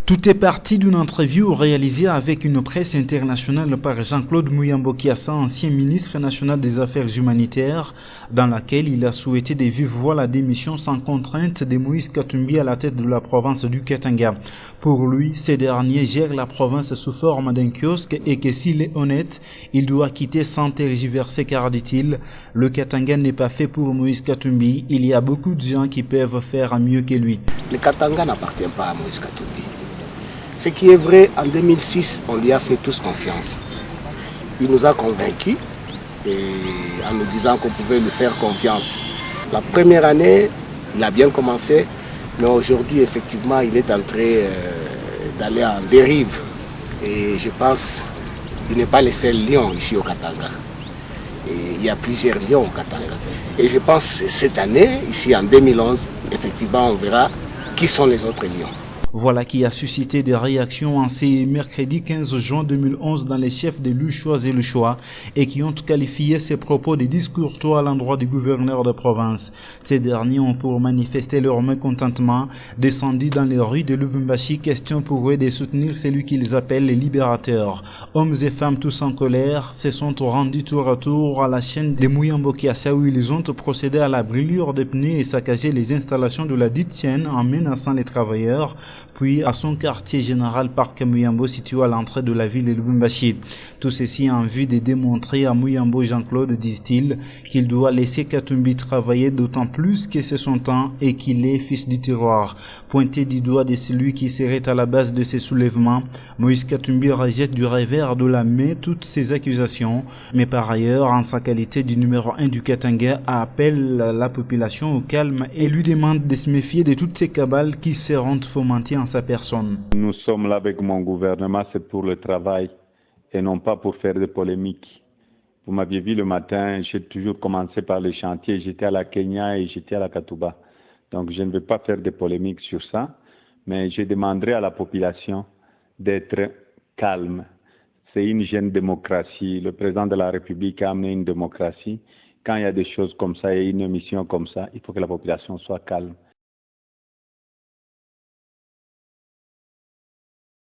Tout est parti d'une interview réalisée avec une presse internationale par Jean-Claude Muyambo Kiassa, ancien ministre national des Affaires humanitaires, dans laquelle il a souhaité de vive voix la démission sans contrainte de Moïse Katumbi à la tête de la province du Katanga. Pour lui, ce dernier gère la province sous forme d'un kiosque et que s'il est honnête, il doit quitter sans tergiverser car, dit-il, le Katanga n'est pas fait pour Moïse Katumbi. Il y a beaucoup de gens qui peuvent faire mieux que lui. Le Katanga n'appartient pas à Moïse Katumbi. Ce qui est vrai, en 2006, on lui a fait tous confiance. Il nous a convaincus en nous disant qu'on pouvait lui faire confiance. La première année, il a bien commencé, mais aujourd'hui, effectivement, il est en train d'aller en dérive. Et je pense qu'il n'est pas le seul lion ici au Katanga. Et il y a plusieurs lions au Katanga. Et je pense que cette année, ici en 2011, effectivement, on verra qui sont les autres lions. Voilà qui a suscité des réactions en ce mercredi 15 juin 2011 dans les chefs de Luchois et Luchois et qui ont qualifié ces propos de discourtois à l'endroit du gouverneur de province. Ces derniers ont pour manifester leur mécontentement descendu dans les rues de Lubumbashi, question pour eux de soutenir celui qu'ils appellent les libérateurs. Hommes et femmes tous en colère se sont rendus tour à tour à la chaîne de Muyambo Kiassa où ils ont procédé à la brûlure des pneus et saccagé les installations de la dite chaîne en menaçant les travailleurs, puis à son quartier général Parc Muyambo situé à l'entrée de la ville de Lubumbashi. Tout ceci en vue de démontrer à Muyambo Jean-Claude, disent-ils, qu'il doit laisser Katumbi travailler d'autant plus que c'est son temps et qu'il est fils du terroir. Pointé du doigt de celui qui serait à la base de ces soulèvements, Moïse Katumbi rejette du revers de la main toutes ces accusations, mais par ailleurs, en sa qualité du numéro 1 du Katanga, appelle la population au calme et lui demande de se méfier de toutes ces cabales qui seront fomentées en sa personne. Nous sommes là avec mon gouvernement, c'est pour le travail et non pas pour faire des polémiques. Vous m'aviez vu le matin, j'ai toujours commencé par les chantiers, j'étais à la Kenya et j'étais à la Katouba. Donc je ne vais pas faire des polémiques sur ça, mais je demanderai à la population d'être calme. C'est une jeune démocratie, le président de la République a amené une démocratie. Quand il y a des choses comme ça et une mission comme ça, il faut que la population soit calme.